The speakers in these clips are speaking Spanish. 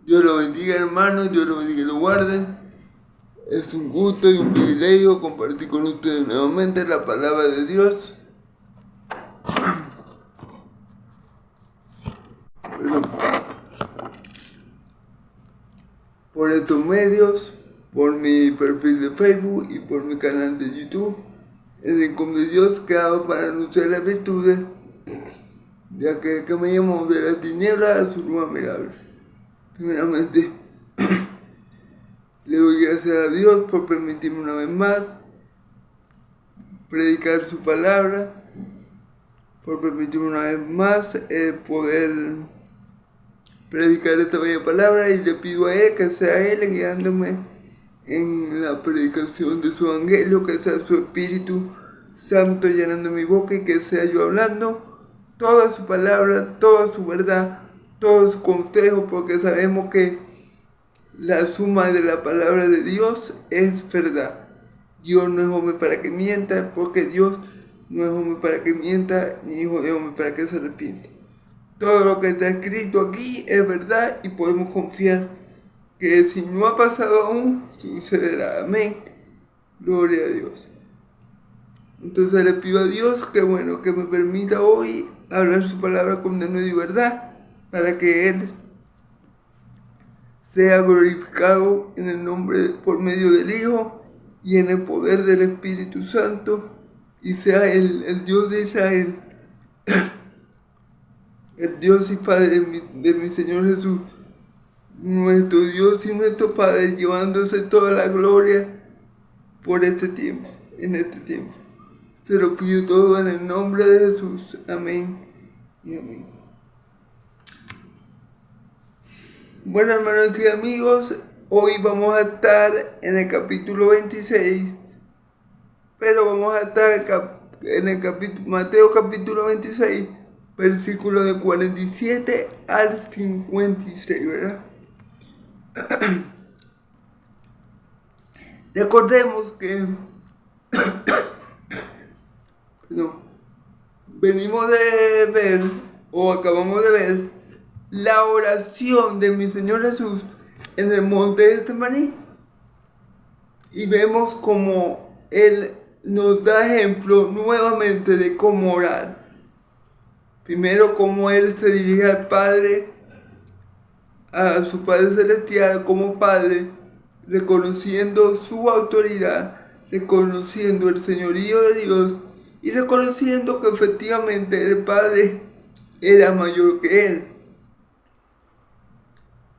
Dios lo bendiga, hermano, Dios lo bendiga y lo guarde. Es un gusto y un privilegio compartir con ustedes nuevamente la palabra de Dios. Por estos medios, por mi perfil de Facebook y por mi canal de YouTube, el Rincón de Dios creado para anunciar las virtudes de aquel que me llamó de la tiniebla a su luz admirable. Primeramente, le doy gracias a Dios por permitirme una vez más predicar su palabra, por permitirme una vez más poder predicar esta bella palabra, y le pido a Él que sea Él guiándome en la predicación de su evangelio, que sea su Espíritu Santo llenando mi boca y que sea yo hablando toda su palabra, toda su verdad, todos sus consejos, porque sabemos que la suma de la palabra de Dios es verdad. Dios no es hombre para que mienta, porque Dios no es hombre para que mienta, ni hijo de hombre para que se arrepienta. Todo lo que está escrito aquí es verdad y podemos confiar que si no ha pasado aún, sucederá. Amén. Gloria a Dios. Entonces le pido a Dios que que me permita hoy hablar su palabra con denuedo y verdad, para que Él sea glorificado en el nombre por medio del Hijo y en el poder del Espíritu Santo, y sea el Dios de Israel, el Dios y Padre de mi Señor Jesús, nuestro Dios y nuestro Padre, llevándose toda la gloria por este tiempo, en este tiempo. Se lo pido todo en el nombre de Jesús. Amén y amén. Bueno, hermanos y amigos, hoy vamos a estar en el capítulo 26, pero vamos a estar en el Mateo capítulo 26, versículo de 47 al 56, ¿verdad? Recordemos que venimos de ver, o acabamos de ver, la oración de mi Señor Jesús en el monte de Getsemaní, y vemos como Él nos da ejemplo nuevamente de cómo orar. Primero, cómo Él se dirige al Padre, a su Padre Celestial como Padre, reconociendo su autoridad, reconociendo el señorío de Dios y reconociendo que efectivamente el Padre era mayor que Él.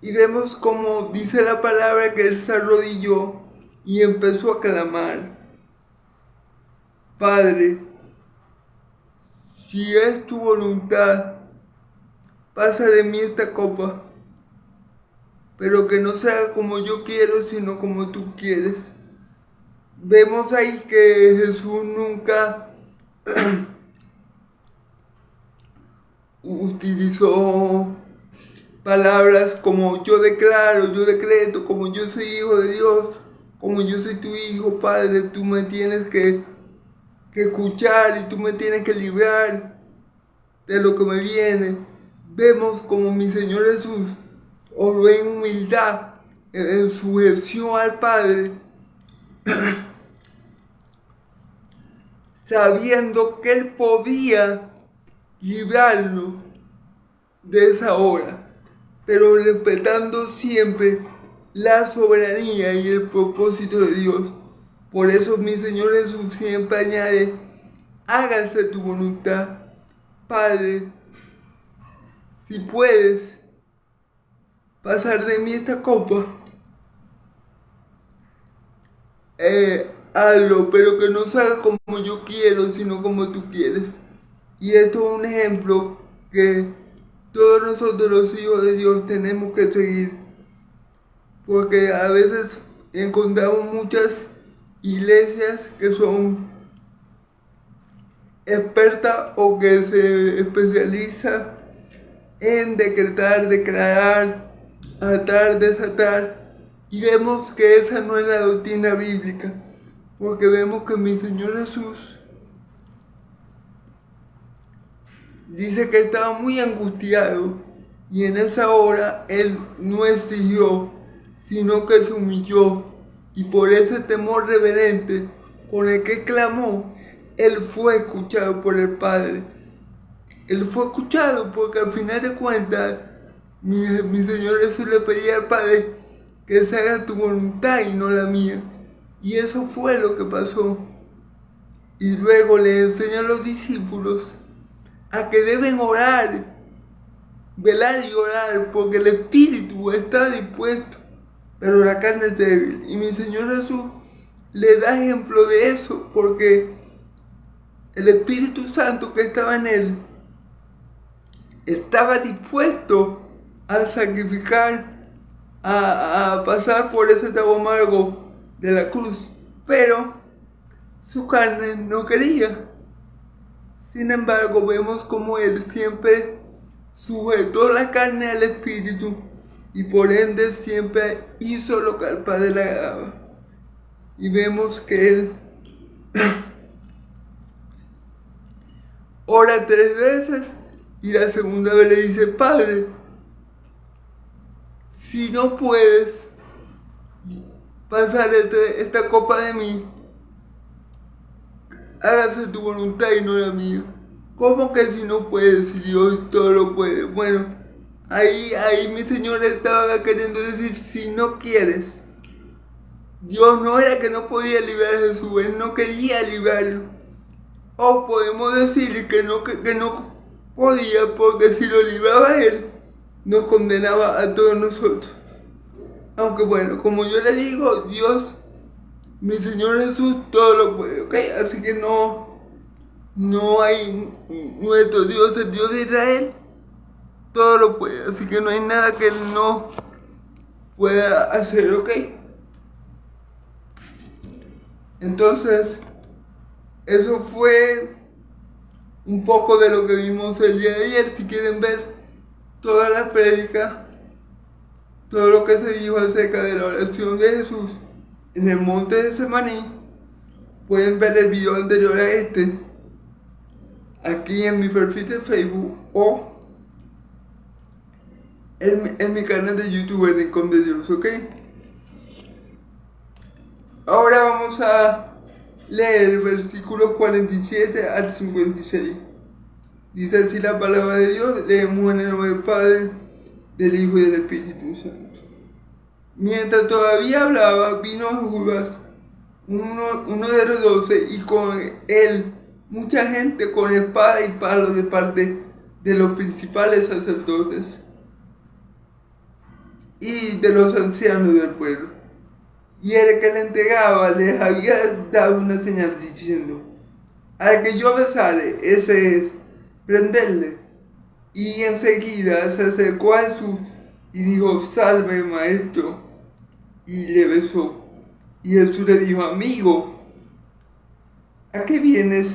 Y vemos como dice la palabra que Él se arrodilló y empezó a clamar: Padre, si es tu voluntad, pasa de mí esta copa, pero que no sea como yo quiero, sino como tú quieres. Vemos ahí que Jesús nunca utilizó palabras como yo declaro, yo decreto, como yo soy hijo de Dios, como yo soy tu hijo, Padre, tú me tienes que escuchar y tú me tienes que librar de lo que me viene. Vemos como mi Señor Jesús oró en humildad, en sujeción al Padre, sabiendo que Él podía librarlo de esa hora, pero respetando siempre la soberanía y el propósito de Dios. Por eso mi Señor Jesús siempre añade: hágase tu voluntad, Padre. Si puedes pasar de mí esta copa, hazlo, pero que no salga como yo quiero, sino como tú quieres. Y esto es un ejemplo que todos nosotros los hijos de Dios tenemos que seguir, porque a veces encontramos muchas iglesias que son expertas o que se especializan en decretar, declarar, atar, desatar, y vemos que esa no es la doctrina bíblica, porque vemos que mi Señor Jesús dice que estaba muy angustiado Y en esa hora él no exigió, sino que se humilló, y por ese temor reverente con el que clamó, él fue escuchado por el Padre. Él fue escuchado porque al final de cuentas, mi Señor Jesús le pedía al Padre que se haga tu voluntad y no la mía. Y eso fue lo que pasó. Y luego le enseñó a los discípulos a que deben orar, velar y orar, porque el espíritu está dispuesto, pero la carne es débil. Y mi Señor Jesús le da ejemplo de eso, porque el Espíritu Santo que estaba en él estaba dispuesto a sacrificar, a pasar por ese trago amargo de la cruz, pero su carne no quería. Sin embargo, vemos como él siempre sujetó la carne al espíritu y por ende siempre hizo lo que al Padre le agradaba. Y vemos que él ora 3 veces y la segunda vez le dice: Padre, si no puedes pasar esta copa de mí, hágase tu voluntad y no la mía. ¿Cómo que si no puedes, si Dios todo lo puede? Bueno, ahí mi Señor estaba queriendo decir: si no quieres. Dios no era que no podía librar a Jesús, Él no quería librarlo. O podemos decir que no podía, porque si lo libraba Él, nos condenaba a todos nosotros. Aunque bueno, como yo le digo, Dios, mi Señor Jesús, todo lo puede, ¿ok? Así que no hay, nuestro Dios, el Dios de Israel, todo lo puede. Así que no hay nada que Él no pueda hacer, ¿ok? Entonces, eso fue un poco de lo que vimos el día de ayer. Si quieren ver toda la prédica, todo lo que se dijo acerca de la oración de Jesús en el monte de Getsemaní, pueden ver el video anterior a este aquí en mi perfil de Facebook o en mi canal de YouTube, El Rincón de Dios, ¿ok? Ahora vamos a leer versículos 47 al 56. Dice así la palabra de Dios. Leemos en el nombre del Padre, del Hijo y del Espíritu Santo. Mientras todavía hablaba, vino Judas, uno de los 12, y con él mucha gente con espada y palo de parte de los principales sacerdotes y de los ancianos del pueblo. Y el que le entregaba les había dado una señal diciendo: al que yo besare, ese es, prenderle. Y enseguida se acercó a Jesús y dijo: salve, maestro. Y le besó. Y Jesús le dijo: amigo, ¿a qué vienes?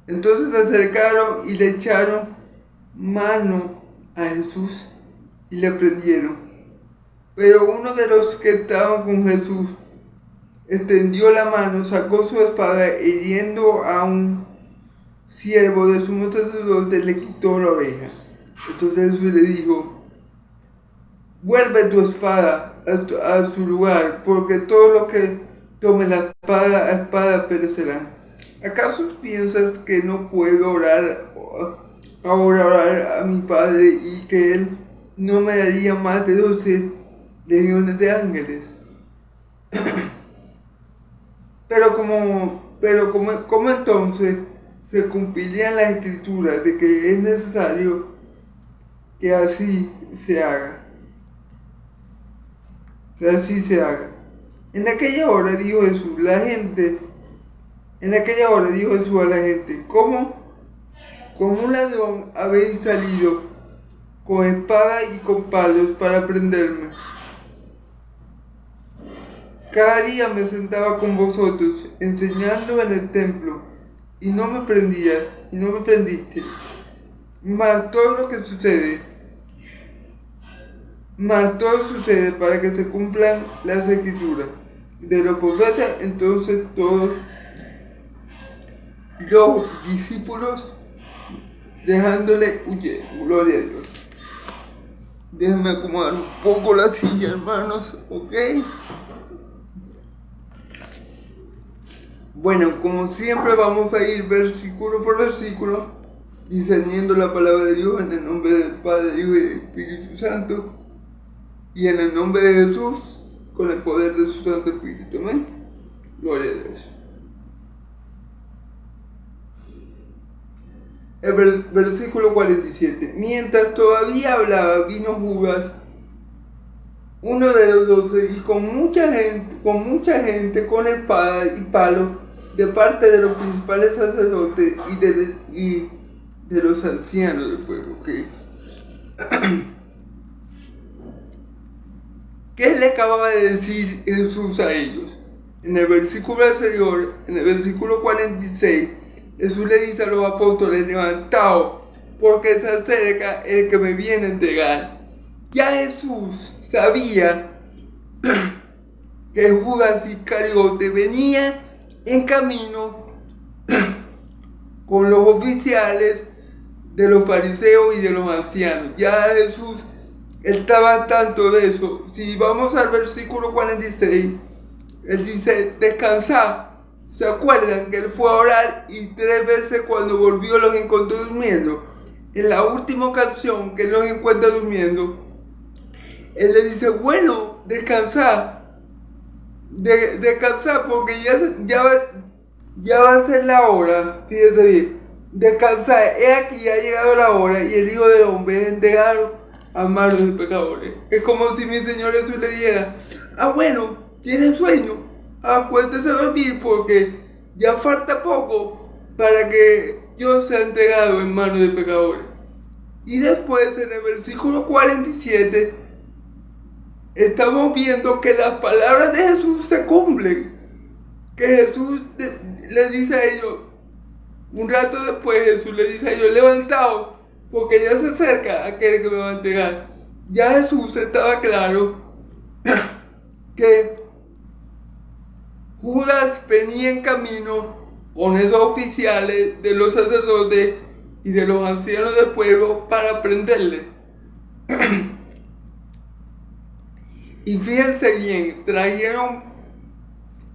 Entonces se acercaron y le echaron mano a Jesús y le prendieron. Pero uno de los que estaban con Jesús extendió la mano, sacó su espada, hiriendo a un siervo de sumo sacerdote, le quitó la oreja. Entonces Jesús le dijo: vuelve tu espada a su lugar, porque todo lo que tome la espada perecerá. ¿Acaso piensas que no puedo orar a mi Padre y que Él no me daría más de 12 legiones de ángeles? Pero como entonces se cumplirían las escrituras de que es necesario que así se haga. Que así se haga. En aquella hora dijo Jesús a la gente, ¿cómo? Como un ladrón habéis salido con espada y con palos para prenderme. Cada día me sentaba con vosotros enseñando en el templo y no me prendiste. Mas todo sucede para que se cumplan las escrituras de los profetas. Entonces todos los discípulos dejándole huir. Gloria a Dios. Déjenme acomodar un poco la silla, hermanos, ¿ok? Bueno, como siempre vamos a ir versículo por versículo, discerniendo la palabra de Dios en el nombre del Padre, Hijo y del Espíritu Santo, y en el nombre de Jesús, con el poder de su Santo Espíritu. Amén. Gloria a Dios. El versículo 47. Mientras todavía hablaba, vino Judas, uno de los 12, y con mucha gente con espada y palo, de parte de los principales sacerdotes y de los ancianos del pueblo. ¿Okay? ¿Qué le acababa de decir Jesús a ellos? En el versículo anterior, en el versículo 46, Jesús le dice a los apóstoles: levantaos, porque se acerca el que me viene a entregar. Ya Jesús sabía que Judas Iscariote venía en camino con los oficiales de los fariseos y de los ancianos. Ya Jesús estaba al tanto de eso. Si vamos al versículo 46, él dice: descansad. ¿Se acuerdan que él fue a orar y 3 veces cuando volvió los encontró durmiendo? En la última ocasión que él los encuentra durmiendo, él le dice: bueno, descansad. Descansad porque ya va a ser la hora. Fíjense bien. Descansad. He aquí ha llegado la hora y el Hijo del Hombre es entregado a manos de pecadores. Es como si mi Señor Jesús le dijera: bueno, ¿tienen sueño? Acuérdese a dormir porque ya falta poco para que yo sea entregado en manos de pecadores. Y después en el versículo 47 estamos viendo que las palabras de Jesús se cumplen. Que Jesús le dice a ellos, un rato después Jesús le dice a ellos: levantaos, porque ya se acerca aquel que me va a entregar. Ya Jesús estaba claro que Judas venía en camino con esos oficiales de los sacerdotes y de los ancianos del pueblo para prenderle. Y fíjense bien, trajeron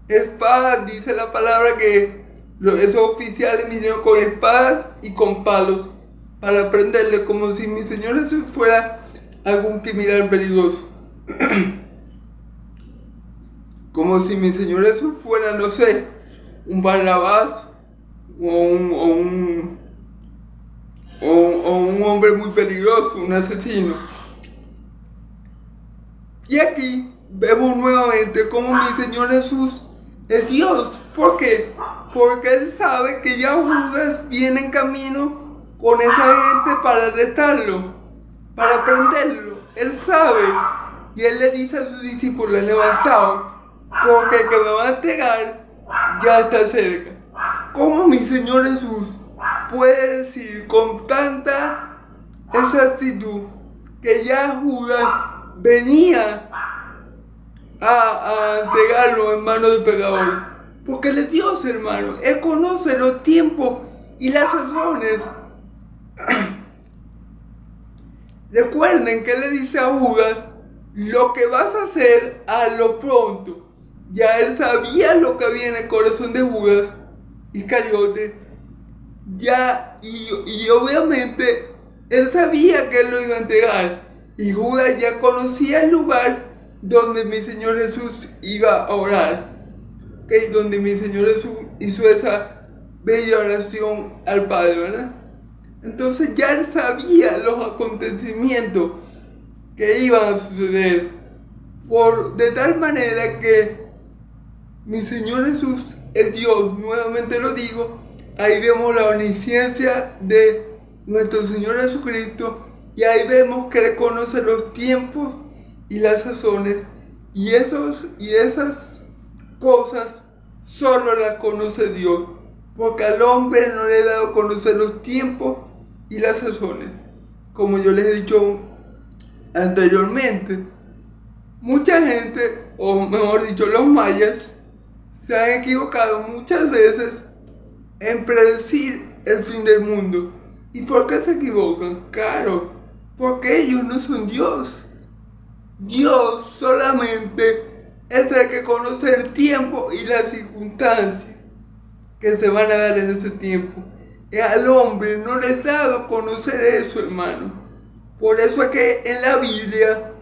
espadas, dice la palabra que esos oficiales vinieron con espadas y con palos para prenderle, como si mi Señor Jesús fuera algún criminal peligroso. Como si mi Señor Jesús fuera, no sé, un Barrabás o un hombre muy peligroso, un asesino. Y aquí vemos nuevamente cómo mi Señor Jesús es Dios. ¿Por qué? Porque Él sabe que ya Judas viene en camino con esa gente para arrestarlo, para prenderlo. Él sabe. Y Él le dice a sus discípulos: levantaos, porque el que me va a entregar ya está cerca. ¿Cómo mi Señor Jesús puede decir con tanta exactitud que ya Judas venía a entregarlo en manos de pecadores? Porque Él es Dios, hermano. Él conoce los tiempos y las sazones. Recuerden que Él le dice a Judas: lo que vas a hacer, a lo pronto. Ya Él sabía lo que había en el corazón de Judas Iscariote. Ya, y obviamente Él sabía que Él lo iba a entregar. Y Judas ya conocía el lugar donde mi Señor Jesús iba a orar. ¿Okay? Donde mi Señor Jesús hizo esa bella oración al Padre, ¿verdad? Entonces ya Él sabía los acontecimientos que iban a suceder. De tal manera que mi Señor Jesús es Dios, nuevamente lo digo. Ahí vemos la omnisciencia de nuestro Señor Jesucristo. Y ahí vemos que Él conoce los tiempos y las sazones. Y esas cosas solo las conoce Dios. Porque al hombre no le he dado a conocer los tiempos y las sazones. Como yo les he dicho anteriormente, mucha gente, o mejor dicho, los mayas, se han equivocado muchas veces en predecir el fin del mundo. ¿Y por qué se equivocan? Claro, porque ellos no son Dios. Dios solamente es el que conoce el tiempo y las circunstancias que se van a dar en ese tiempo. Y al hombre no le es dado conocer eso, hermano. Por eso es que en la Biblia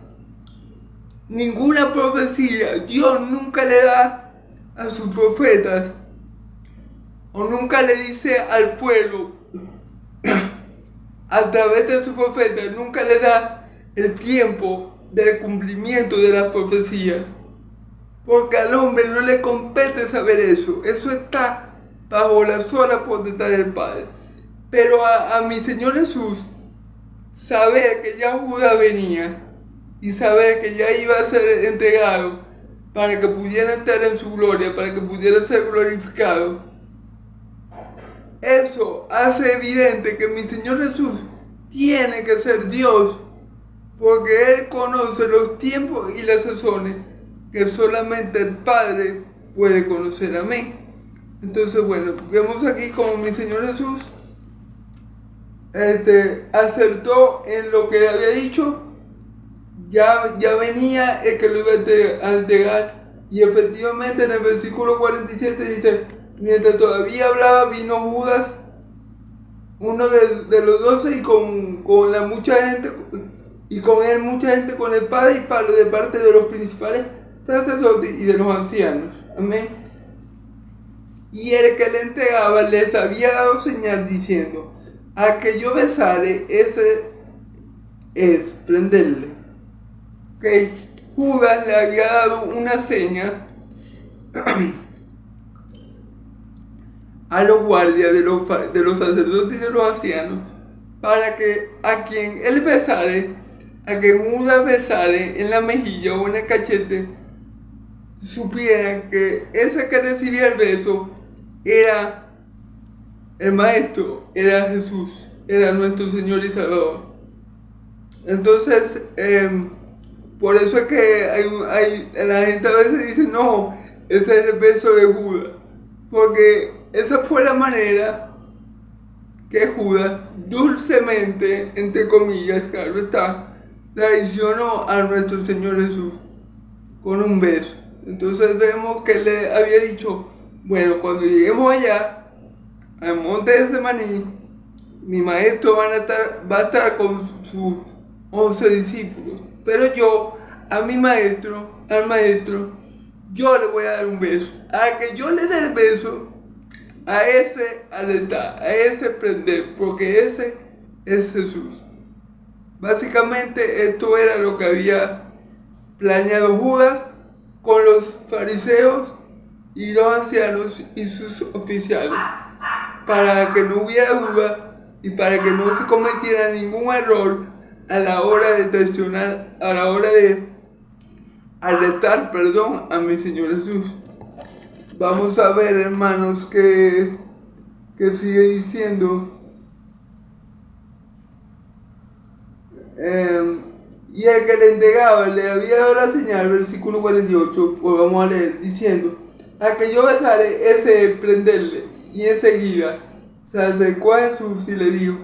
ninguna profecía Dios nunca le da a sus profetas, o nunca le dice al pueblo a través de sus profetas, nunca le da el tiempo del cumplimiento de las profecías, porque al hombre no le compete saber eso. Eso está bajo la sola potestad del Padre. Pero a mi Señor Jesús, saber que ya Judas venía y saber que ya iba a ser entregado para que pudiera estar en su gloria, para que pudiera ser glorificado, eso hace evidente que mi Señor Jesús tiene que ser Dios, porque Él conoce los tiempos y las sazones que solamente el Padre puede conocer. Amén. Entonces, bueno, vemos aquí como mi Señor Jesús acertó en lo que le había dicho. Ya venía el que lo iba a entregar. Y efectivamente en el versículo 47 dice: mientras todavía hablaba, vino Judas, uno de los 12, y con la mucha gente, y con él mucha gente con espada y palo de parte de los principales sacerdotes y de los ancianos. Amén. Y el que le entregaba les había dado señal diciendo: a que yo besare, ese es prenderle. Okay. Judas le había dado una seña a los guardias de los sacerdotes y de los ancianos, para que a quien él besare, a quien Judas besare en la mejilla o en el cachete, supiera que ese que recibía el beso era el Maestro, era Jesús, era nuestro Señor y Salvador. Entonces, por eso es que la gente a veces dice: no, ese es el beso de Judas, porque esa fue la manera que Judas dulcemente, entre comillas, claro está, traicionó a nuestro Señor Jesús con un beso. Entonces vemos que le había dicho: bueno, cuando lleguemos allá al monte de Semaní, mi maestro va a estar con sus 11 discípulos, pero yo, al maestro, yo le voy a dar un beso. A que yo le dé el beso, a ese alertar, a ese prender, porque ese es Jesús. Básicamente esto era lo que había planeado Judas con los fariseos y los ancianos y sus oficiales, para que no hubiera duda y para que no se cometiera ningún error a la hora de traicionar, a la hora de alertar, a mi Señor Jesús. Vamos a ver, hermanos, que sigue diciendo. Y el que le entregaba le había dado la señal, versículo 48, pues vamos a leer, diciendo: a que yo besare, ese prenderle. Y enseguida se acercó a Jesús y le dijo: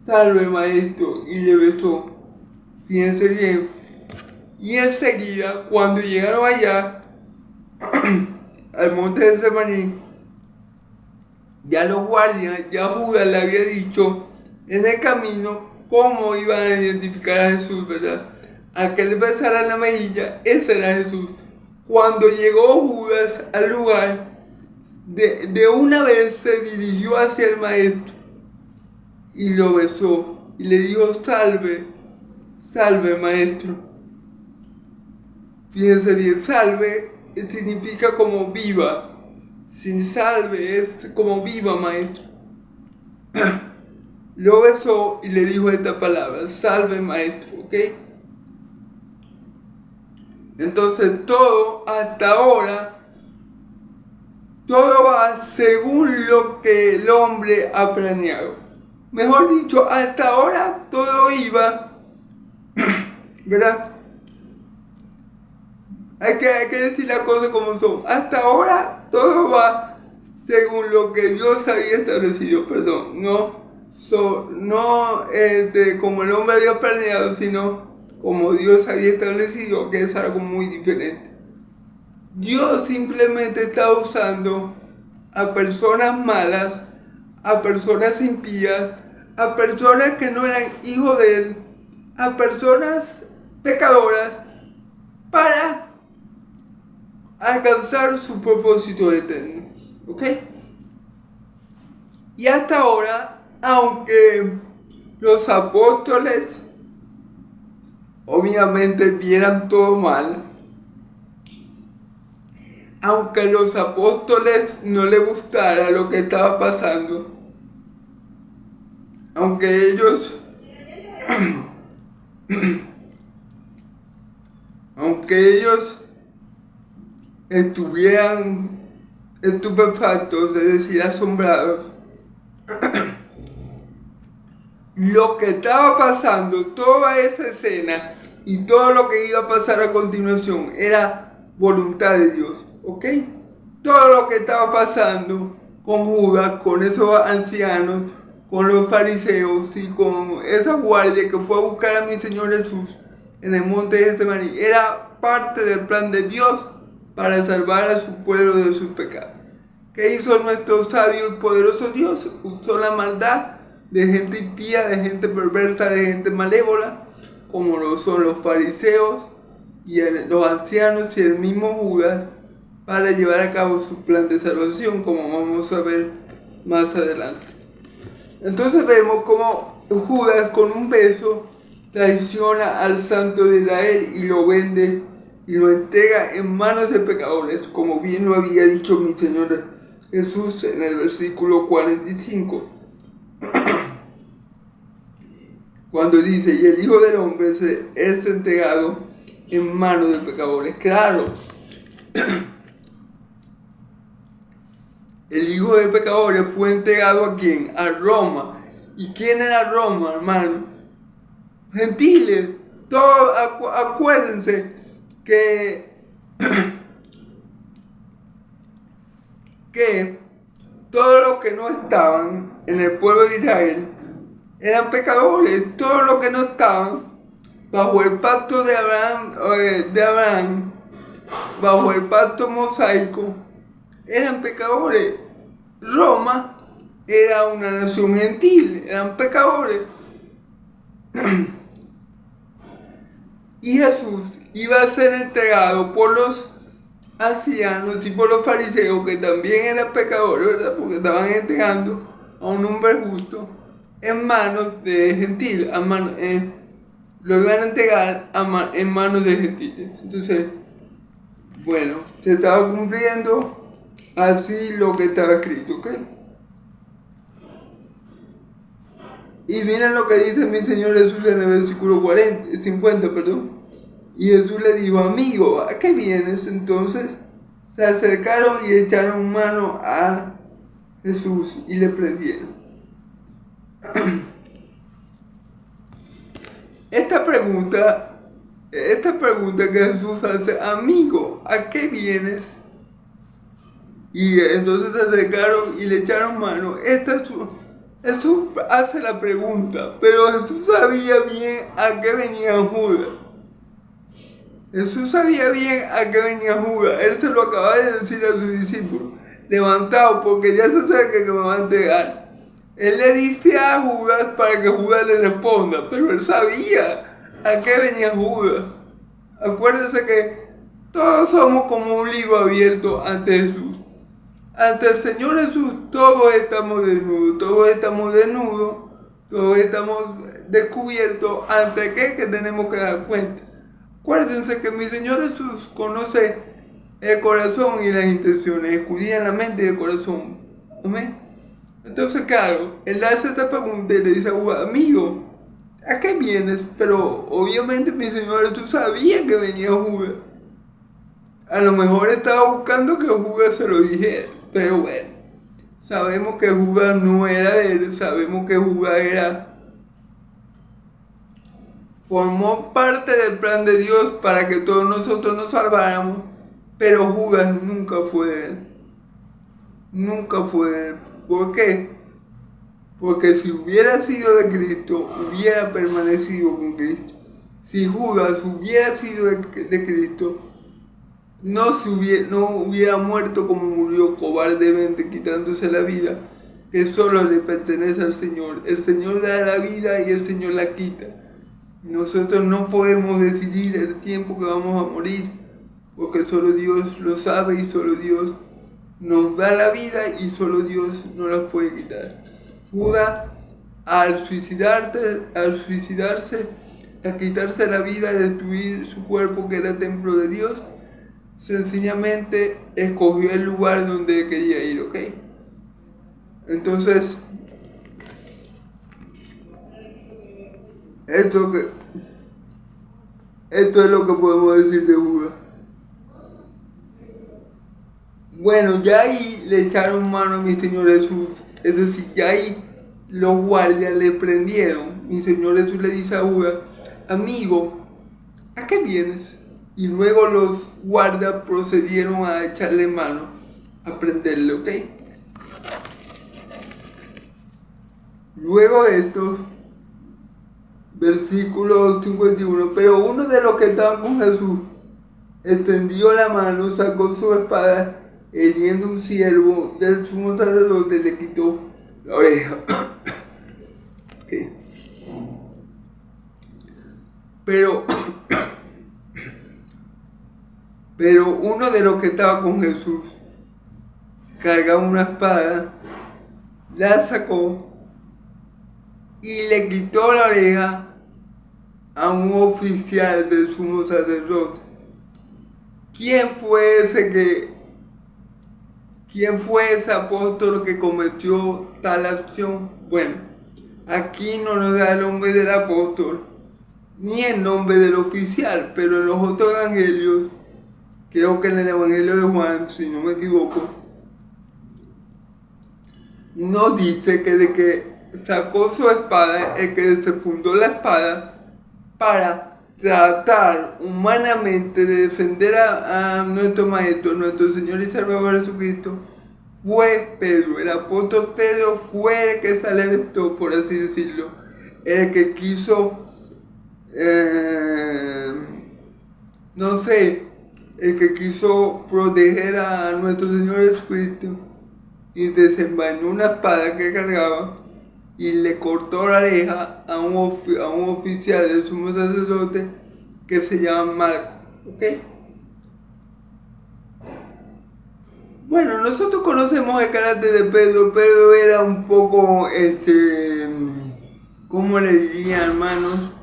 salve, maestro, y le besó. Fíjense bien. Y enseguida, cuando llegaron allá al monte de Semaní, ya los guardias, ya Judas le había dicho en el camino cómo iban a identificar a Jesús, ¿verdad? Aquel besara en la mejilla, ese era Jesús. Cuando llegó Judas al lugar, de una vez se dirigió hacia el maestro y lo besó y le dijo: salve, salve, maestro. Fíjense bien, salve significa como viva. Sin salve es como viva, maestro. Lo besó y le dijo esta palabra: salve, maestro, ¿ok? Entonces todo hasta ahora, todo va según lo que el hombre ha planeado. Mejor dicho, hasta ahora todo iba, ¿verdad? Hay que decir las cosas como son. Hasta ahora todo va según lo que Dios había establecido, no no como el hombre había planeado, sino como Dios había establecido, que es algo muy diferente. Dios simplemente está usando a personas malas, a personas impías, a personas que no eran hijos de Él, a personas pecadoras, para alcanzar su propósito eterno. ¿Ok? Y hasta ahora, aunque los apóstoles obviamente vieran todo mal, aunque los apóstoles no les gustara lo que estaba pasando, aunque ellos estuvieran estupefactos, es decir, asombrados, lo que estaba pasando, toda esa escena y todo lo que iba a pasar a continuación era voluntad de Dios, ¿ok? Todo lo que estaba pasando con Judas, con esos ancianos, con los fariseos y con esa guardia que fue a buscar a mi Señor Jesús en el monte de Getsemaní, era parte del plan de Dios para salvar a su pueblo de sus pecados. ¿Qué hizo nuestro sabio y poderoso Dios? Usó la maldad de gente impía, de gente perversa, de gente malévola, como lo son los fariseos y los ancianos y el mismo Judas, para llevar a cabo su plan de salvación, como vamos a ver más adelante. Entonces vemos cómo Judas con un beso traiciona al Santo de Israel y lo vende y lo entrega en manos de pecadores, como bien lo había dicho mi Señor Jesús en el versículo 45. Cuando dice, y el Hijo del Hombre es entregado en manos de pecadores. Claro, el Hijo de pecadores fue entregado ¿a quién? A Roma. ¿Y quién era Roma, hermano? Gentiles. Todos, acuérdense que todos los que no estaban en el pueblo de Israel eran pecadores. Todos los que no estaban bajo el pacto de Abraham, bajo el pacto mosaico, eran pecadores. Roma era una nación gentil, eran pecadores. Y Jesús iba a ser entregado por los ancianos y por los fariseos, que también eran pecadores, ¿verdad? Porque estaban entregando a un hombre justo en manos de gentiles, lo iban a entregar en manos de gentiles. Entonces, bueno, se estaba cumpliendo así lo que estaba escrito, ¿ok? Y miren lo que dice mi Señor Jesús en el versículo 50, perdón. Y Jesús le dijo, amigo, ¿a qué vienes? Entonces se acercaron y echaron mano a Jesús y le prendieron. Esta pregunta que Jesús hace, amigo, ¿a qué vienes? Y entonces se acercaron y le echaron mano. Jesús hace la pregunta, pero Jesús sabía bien a qué venía Judas. Jesús sabía bien a qué venía Judas. Él se lo acaba de decir a sus discípulos. Levantaos, porque ya se acerca que me va a entregar. Él le dice a Judas para que Judas le responda, pero él sabía a qué venía Judas. Acuérdense que todos somos como un libro abierto ante Jesús. Ante el Señor Jesús todos estamos desnudos, todos estamos descubiertos. ¿Ante qué? Que tenemos que dar cuenta. Acuérdense que mi Señor Jesús conoce el corazón y las intenciones, escudriña la mente y el corazón. Amén. Entonces, claro, él hace esta pregunta y le dice a Judas, amigo, ¿a qué vienes? Pero obviamente mi Señor Jesús sabía que venía Judas. A lo mejor estaba buscando que Judas se lo dijera, pero bueno, sabemos que Judas no era de él, sabemos que Judas formó parte del plan de Dios para que todos nosotros nos salváramos, pero Judas nunca fue de él. Nunca fue de él. ¿Por qué? Porque si hubiera sido de Cristo, hubiera permanecido con Cristo. Si Judas hubiera sido de Cristo, no hubiera muerto como murió cobardemente quitándose la vida, que solo le pertenece al Señor. El Señor da la vida y el Señor la quita. Nosotros no podemos decidir el tiempo que vamos a morir, porque solo Dios lo sabe y solo Dios nos da la vida y solo Dios nos la puede quitar. Judas, al suicidarse, a quitarse la vida y destruir su cuerpo que era templo de Dios, sencillamente escogió el lugar donde quería ir, ¿ok? Entonces, esto es lo que podemos decir de Judas. Bueno, ya ahí le echaron mano a mi Señor Jesús, es decir, ya ahí los guardias le prendieron. Mi Señor Jesús le dice a Judas: amigo, ¿a qué vienes? Y luego los guardias procedieron a echarle mano, a prenderle, ¿ok? Luego de esto, versículo 51, pero uno de los que estaban con Jesús extendió la mano, sacó su espada, hiriendo un siervo del sumo sacerdote, le quitó la oreja. Okay. Pero uno de los que estaba con Jesús cargaba una espada, la sacó y le quitó la oreja a un oficial del sumo sacerdote. ¿Quién fue ese apóstol que cometió tal acción? Bueno, aquí no nos da el nombre del apóstol ni el nombre del oficial, pero en los otros evangelios, creo que en el evangelio de Juan, si no me equivoco, nos dice que de que sacó su espada, el que se fundó la espada para tratar humanamente de defender a nuestro Maestro, nuestro Señor y Salvador Jesucristo, fue Pedro. El apóstol Pedro fue el que se levantó, por así decirlo, el que quiso, el que quiso proteger a nuestro Señor Jesucristo y desenvainó una espada que cargaba y le cortó la oreja a un oficial del sumo sacerdote que se llama Marco, ¿ok? Bueno, nosotros conocemos el carácter de Pedro. Pedro era un poco, ¿cómo le diría, hermanos?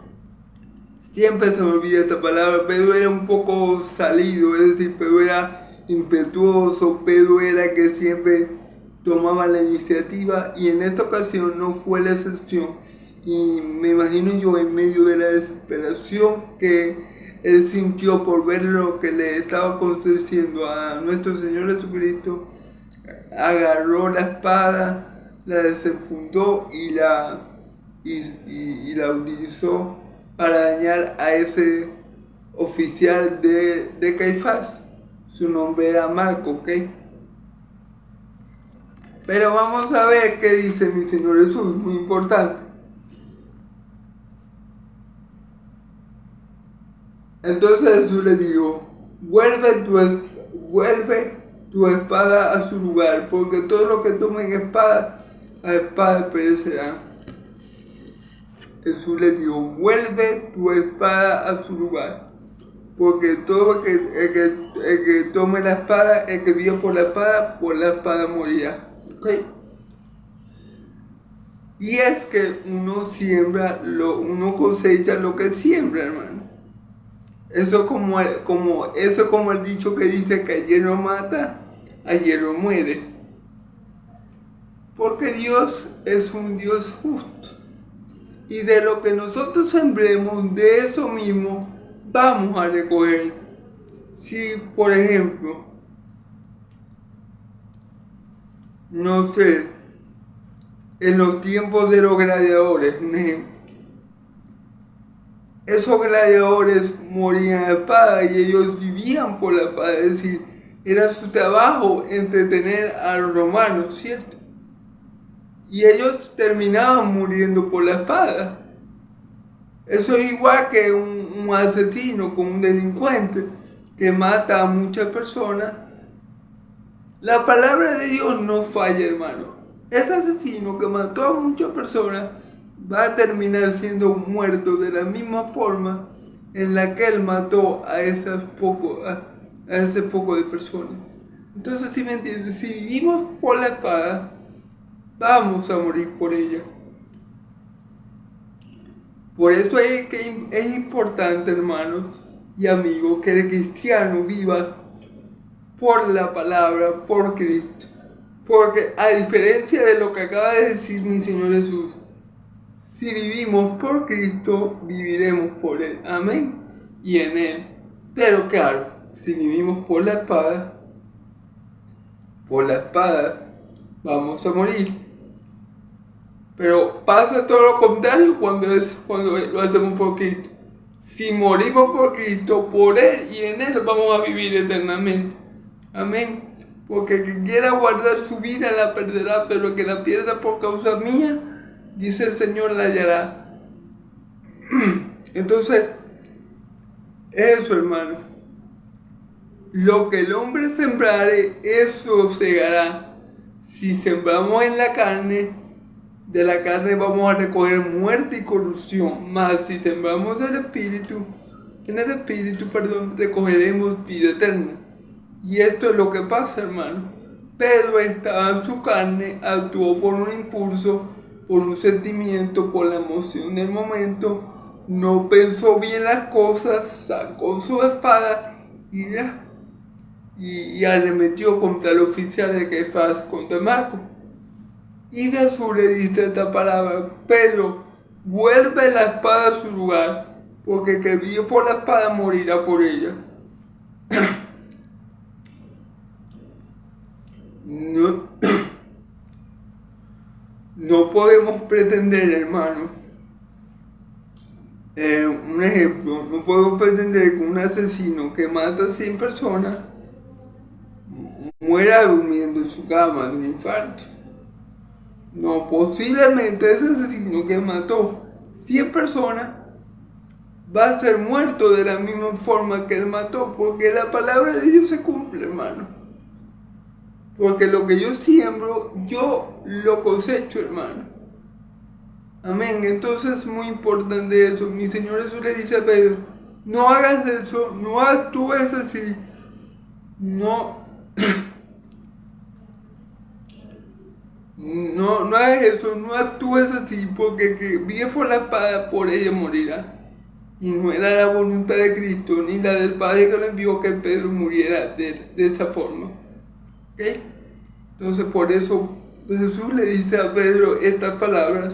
Siempre se me olvida esta palabra. Pedro era un poco salido, es decir, Pedro era impetuoso, Pedro era que siempre tomaba la iniciativa, y en esta ocasión no fue la excepción. Y me imagino yo, en medio de la desesperación que él sintió por ver lo que le estaba aconteciendo a nuestro Señor Jesucristo, agarró la espada, la desenfundó y la utilizó para dañar a ese oficial de Caifás. Su nombre era Marco, ¿ok? Pero vamos a ver qué dice mi Señor Jesús, muy importante. Entonces Jesús le dijo: vuelve tu espada a su lugar, porque todo lo que tomen espada, a espada perecerá. Jesús le dijo: vuelve tu espada a su lugar, porque todo el que tome la espada, el que vive por la espada morirá. ¿Okay? Y es que uno cosecha lo que siembra, hermano. Eso como el dicho que dice que a hierro mata, a hierro muere. Porque Dios es un Dios justo. Y de lo que nosotros sembremos, de eso mismo vamos a recoger. Si, por ejemplo, no sé, en los tiempos de los gladiadores, un ejemplo, esos gladiadores morían a espada y ellos vivían por la espada, es decir, era su trabajo entretener a los romanos, ¿cierto? y ellos terminaban muriendo por la espada. Eso es igual que un asesino, con un delincuente que mata a muchas personas. La palabra de Dios no falla, hermano. Ese asesino que mató a muchas personas va a terminar siendo muerto de la misma forma en la que él mató a ese poco de personas. Entonces, si me entiendes, si vivimos por la espada, vamos a morir por ella. Por eso es importante, hermanos y amigos, que el cristiano viva por la palabra, por Cristo. Porque a diferencia de lo que acaba de decir mi Señor Jesús, si vivimos por Cristo, viviremos por Él. Amén. Y en Él. Pero claro, si vivimos por la espada, vamos a morir. Pero pasa todo lo contrario cuando lo hacemos por Cristo. Si morimos por Cristo, por Él y en Él vamos a vivir eternamente. Amén. Porque el que quiera guardar su vida la perderá, pero el que la pierda por causa mía, dice el Señor, la hallará. Entonces, eso, hermano. Lo que el hombre sembrare, eso segará. Si sembramos en la carne, de la carne vamos a recoger muerte y corrupción. Mas si sembramos en el espíritu, recogeremos vida eterna. Y esto es lo que pasa, hermano. Pedro estaba en su carne, actuó por un impulso, por un sentimiento, por la emoción del momento, no pensó bien las cosas, sacó su espada y arremetió contra el oficial de Caifás, contra Marcos. Y Jesús le dice esta palabra: Pedro, vuelve la espada a su lugar, porque el que vive por la espada morirá por ella. No podemos pretender, hermano, un ejemplo, no podemos pretender que un asesino que mata a 100 personas muera durmiendo en su cama de un infarto. No, posiblemente ese asesino que mató 100 personas va a ser muerto de la misma forma que él mató, porque la palabra de Dios se cumple, hermano. Porque lo que yo siembro, yo lo cosecho, hermano. Amén. Entonces es muy importante eso. Mi Señor Jesús le dice a Pedro: no hagas eso, no actúes así. No hagas eso, no actúes así, porque el que vive por la espada, por ella morirá. Y no era la voluntad de Cristo, ni la del Padre que lo envió, que Pedro muriera de esa forma. ¿Ok? Entonces por eso Jesús le dice a Pedro estas palabras.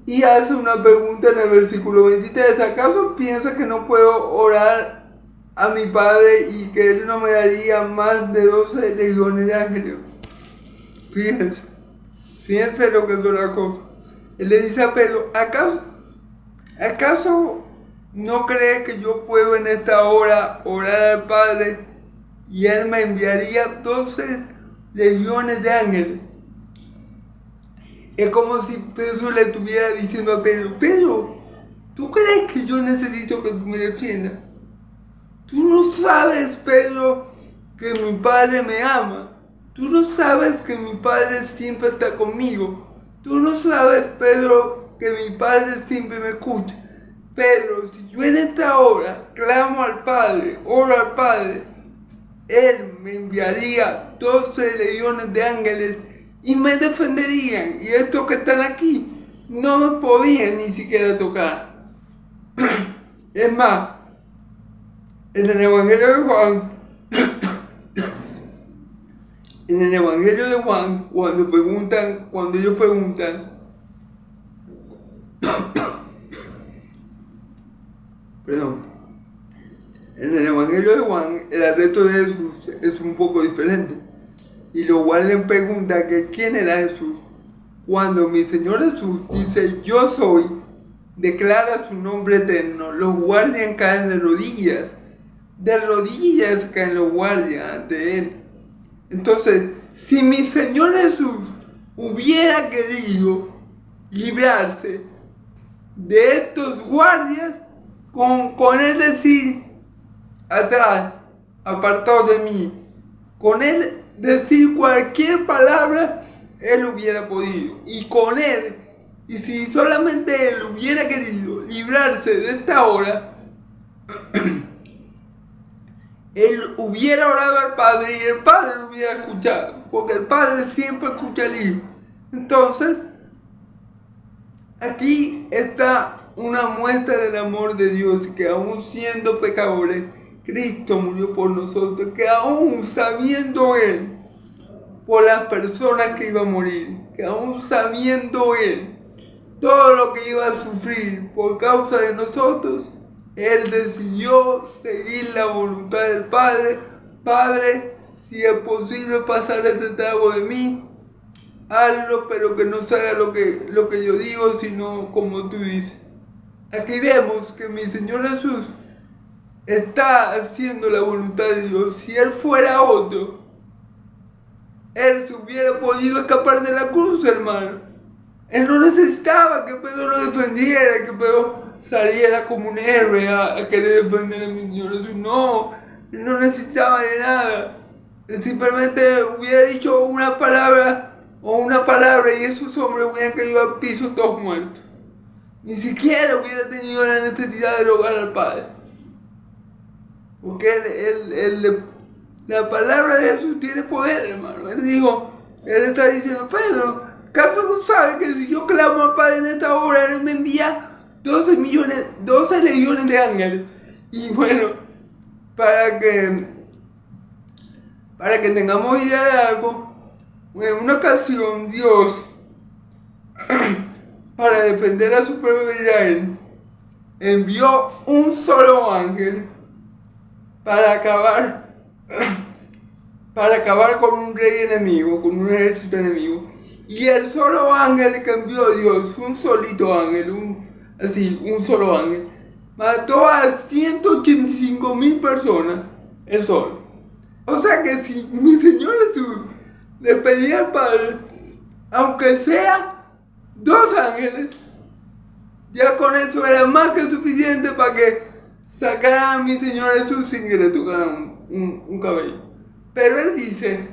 Y hace una pregunta en el versículo 23. ¿Acaso piensa que no puedo orar a mi Padre y que Él no me daría más de 12 legiones de ángeles? Fíjense lo que es la cosa. Él le dice a Pedro: ¿acaso no crees que yo puedo en esta hora orar al Padre y Él me enviaría 12 legiones de ángeles? Es como si Jesús le estuviera diciendo a Pedro: Pedro, ¿tú crees que yo necesito que tú me defiendas? Tú no sabes, Pedro, que mi Padre me ama. Tú no sabes que mi Padre siempre está conmigo. Tú no sabes, Pedro, que mi Padre siempre me escucha. Pedro, si yo en esta hora clamo al Padre, oro al Padre, Él me enviaría 12 legiones de ángeles y me defenderían. Y estos que están aquí no me podían ni siquiera tocar. Es más, en el Evangelio de Juan, cuando ellos preguntan, en el Evangelio de Juan, el arresto de Jesús es un poco diferente. Y los guardias preguntan que quién era Jesús. Cuando mi Señor Jesús dice: yo soy, declara su nombre eterno, los guardias caen de rodillas caen los guardias ante Él. Entonces, si mi Señor Jesús hubiera querido librarse de estos guardias, con él decir atrás, apartado de mí, con él decir cualquier palabra, él hubiera podido. Y con él, y si solamente él hubiera querido librarse de esta hora, él hubiera orado al Padre y el Padre lo hubiera escuchado, porque el Padre siempre escucha al Hijo. Entonces, aquí está una muestra del amor de Dios, que aún siendo pecadores, Cristo murió por nosotros, que aún sabiendo Él por las personas que iba a morir, que aún sabiendo Él todo lo que iba a sufrir por causa de nosotros, Él decidió seguir la voluntad del Padre. Padre, si es posible pasar este trago de mí, hazlo, pero que no se haga lo que yo digo, sino como tú dices. Aquí vemos que mi Señor Jesús está haciendo la voluntad de Dios. Si Él fuera otro, Él se hubiera podido escapar de la cruz, hermano. Él no necesitaba que Pedro lo defendiera, que Pedro saliera como un héroe a querer defender a mi Señor Jesús. No, Él no necesitaba de nada. Él simplemente hubiera dicho una palabra y esos hombres hubieran caído al piso todos muertos. Ni siquiera hubiera tenido la necesidad de rogar al Padre. Porque la palabra de Jesús tiene poder, hermano. Él está diciendo, Pedro, ¿acaso no sabes que si yo clamo al Padre en esta hora, Él me envía 12 legiones de ángeles? Y bueno, para que tengamos idea de algo, en una ocasión Dios, para defender a su pueblo de Israel, envió un solo ángel para acabar con un rey enemigo, con un ejército enemigo. Y el solo ángel que envió Dios, un solito ángel, un solo ángel, mató a 185,000 personas, el solo. O sea que si mi Señor Jesús le pedía al Padre, aunque sea 2 ángeles, ya con eso era más que suficiente para que sacaran a mi Señor Jesús sin que le tocaran un cabello. Pero Él dice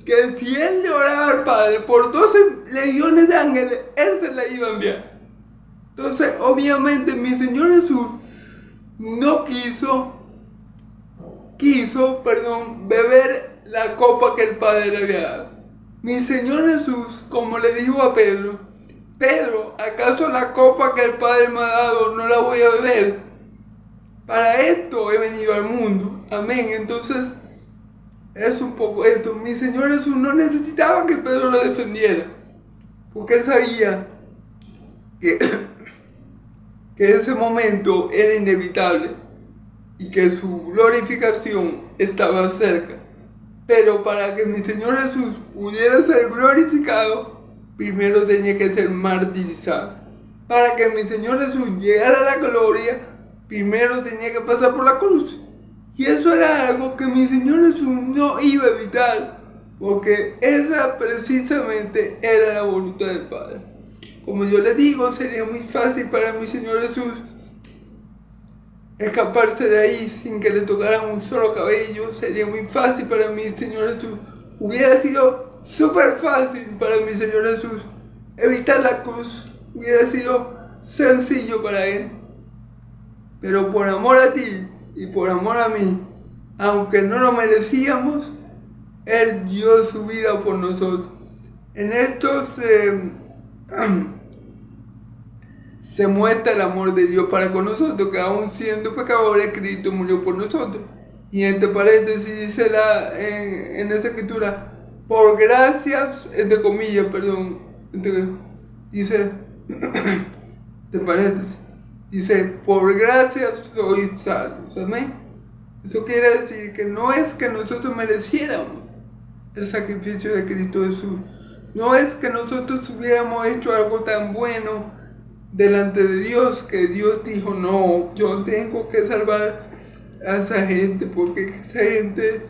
que si Él le oraba al Padre por 12 legiones de ángeles, Él se la iba a enviar. Entonces, obviamente, mi Señor Jesús no quiso beber la copa que el Padre le había dado. Mi Señor Jesús, como le dijo a Pedro, Pedro, ¿acaso la copa que el Padre me ha dado no la voy a beber? Para esto he venido al mundo. Amén. Entonces, es un poco esto. Mi Señor Jesús no necesitaba que Pedro lo defendiera, porque Él sabía que ese momento era inevitable y que su glorificación estaba cerca. Pero para que mi Señor Jesús pudiera ser glorificado, primero tenía que ser martirizado. Para que mi Señor Jesús llegara a la gloria, primero tenía que pasar por la cruz. Y eso era algo que mi Señor Jesús no iba a evitar, porque esa precisamente era la voluntad del Padre. Como yo les digo, sería muy fácil para mi Señor Jesús escaparse de ahí sin que le tocaran un solo cabello. Sería muy fácil para mi Señor Jesús. Hubiera sido súper fácil para mi Señor Jesús evitar la cruz. Hubiera sido sencillo para Él. Pero por amor a ti y por amor a mí, aunque no lo merecíamos, Él dio su vida por nosotros. En esto se muestra el amor de Dios para con nosotros, que aún siendo pecadores, Cristo murió por nosotros. Y entre paréntesis dice en esa escritura, por gracias, entre comillas, perdón, dice, entre paréntesis, dice, por gracias sois salvos. Amén. Eso quiere decir que no es que nosotros mereciéramos el sacrificio de Cristo Jesús. No es que nosotros hubiéramos hecho algo tan bueno delante de Dios que Dios dijo, no, yo tengo que salvar a esa gente porque esa gente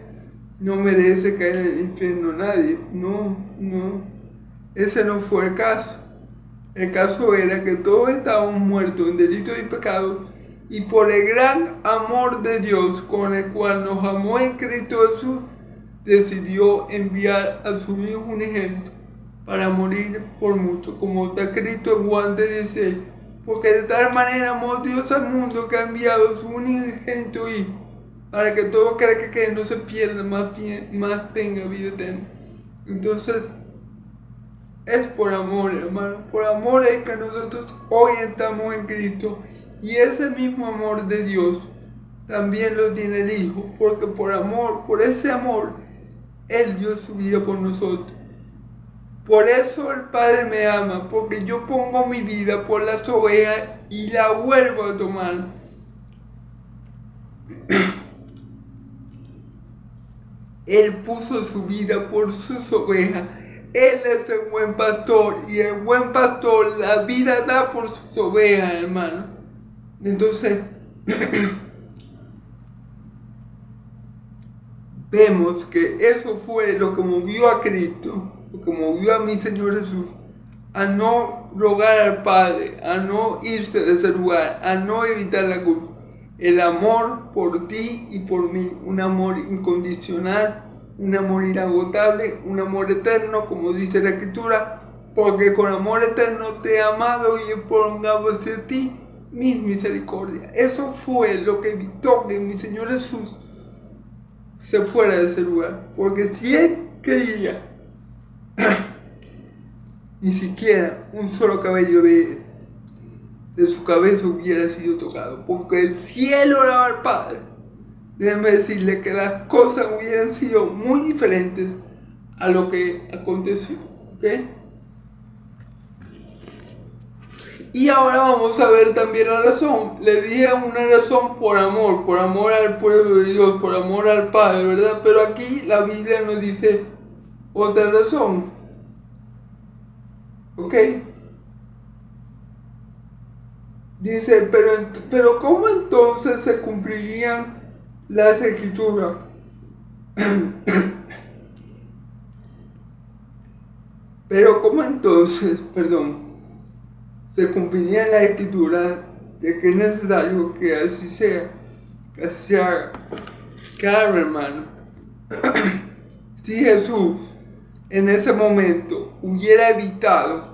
no merece caer en el infierno nadie. No, ese no fue el caso. El caso era que todos estábamos muertos en delitos y pecados, y por el gran amor de Dios con el cual nos amó en Cristo Jesús, decidió enviar a su Hijo unigénito para morir por mucho, como está escrito en Juan 16, porque de tal manera amó Dios al mundo que ha enviado a su unigénito Hijo, para que todo aquel que no se pierda, más tenga vida eterna. Entonces, es por amor, hermano, por amor es que nosotros hoy estamos en Cristo, y ese mismo amor de Dios también lo tiene el Hijo, porque por amor, por ese amor, Él dio su vida por nosotros. Por eso el Padre me ama, porque yo pongo mi vida por las ovejas y la vuelvo a tomar. Él puso su vida por sus ovejas. Él es el buen pastor, y el buen pastor la vida da por sus ovejas, hermano. Entonces, vemos que eso fue lo que movió a Cristo, lo que movió a mi Señor Jesús a no rogar al Padre, a no irse de ese lugar, a no evitar la cruz. El amor por ti y por mí, un amor incondicional, un amor inagotable, un amor eterno, como dice la Escritura, porque con amor eterno te he amado y he prolongado hacia ti mis misericordias. Eso fue lo que evitó que mi Señor Jesús se fuera de ese lugar, porque si Él quería, ni siquiera un solo cabello de su cabeza hubiera sido tocado, porque el cielo oraba al Padre. Déjenme decirle que las cosas hubieran sido muy diferentes a lo que aconteció, ¿ok? Y ahora vamos a ver también la razón. Le dije una razón por amor al pueblo de Dios, por amor al Padre, ¿verdad? Pero aquí la Biblia nos dice otra razón, ¿ok? Dice, pero ¿cómo entonces se cumplirían las Escrituras? Pero ¿cómo entonces, se cumpliría la Escritura de que es necesario que así sea, que así se haga? Claro, hermano. Si Jesús en ese momento hubiera evitado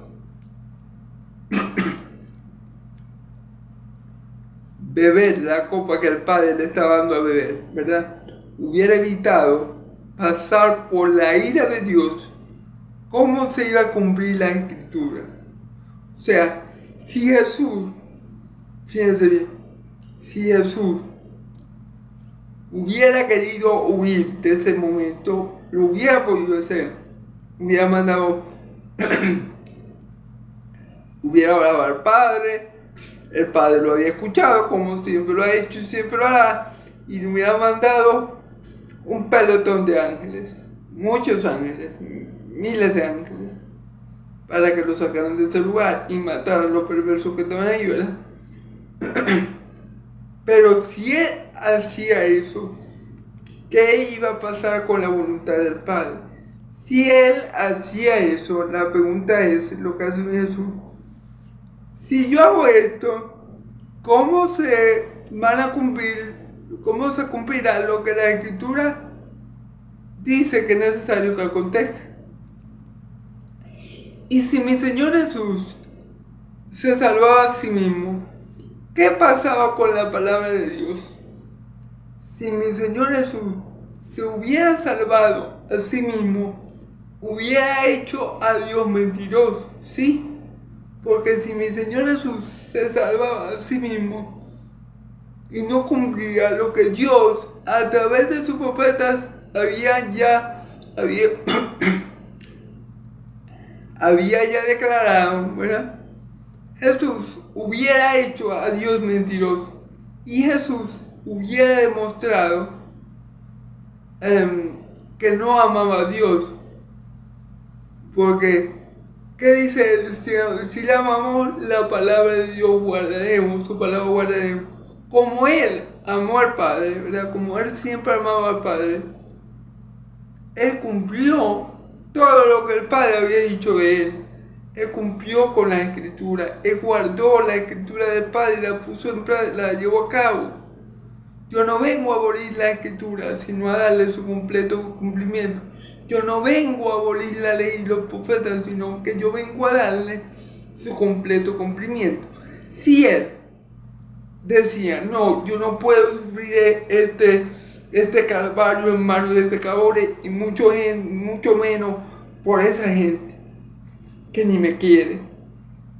beber la copa que el Padre le estaba dando a beber, ¿verdad? Hubiera evitado pasar por la ira de Dios, ¿cómo se iba a cumplir la Escritura? O sea, si Jesús, fíjense bien, si Jesús hubiera querido huir de ese momento, lo hubiera podido hacer. Hubiera mandado, hubiera orado al Padre, el Padre lo había escuchado, como siempre lo ha hecho y siempre lo hará, y le hubiera mandado un pelotón de ángeles, muchos ángeles, miles de ángeles, para que lo sacaran de ese lugar y mataran a los perversos que estaban ahí, ¿verdad? Pero si Él hacía eso, ¿qué iba a pasar con la voluntad del Padre? Si Él hacía eso, la pregunta es lo que hace Jesús. Si yo hago esto, ¿cómo se cumplirá lo que la Escritura dice que es necesario que acontezca? Y si mi Señor Jesús se salvaba a sí mismo, ¿qué pasaba con la palabra de Dios? Si mi Señor Jesús se hubiera salvado a sí mismo, hubiera hecho a Dios mentiroso, ¿sí? Porque si mi Señor Jesús se salvaba a sí mismo y no cumplía lo que Dios a través de sus profetas había ya declarado, ¿verdad? Jesús hubiera hecho a Dios mentiroso, y Jesús hubiera demostrado que no amaba a Dios, porque ¿qué dice él? Si la amamos, la palabra de Dios guardaremos, su palabra guardaremos. Como Él amó al Padre, ¿verdad? Como Él siempre amaba al Padre, Él cumplió todo lo que el Padre había dicho de él. Él cumplió con la Escritura. Él guardó la Escritura del Padre y la puso en práctica, la llevó a cabo. Yo no vengo a abolir la Escritura, sino a darle su completo cumplimiento. Yo no vengo a abolir la ley y los profetas, sino que yo vengo a darle su completo cumplimiento. Si él decía, no, yo no puedo sufrir este calvario en manos de pecadores y mucho menos por esa gente que ni me quiere,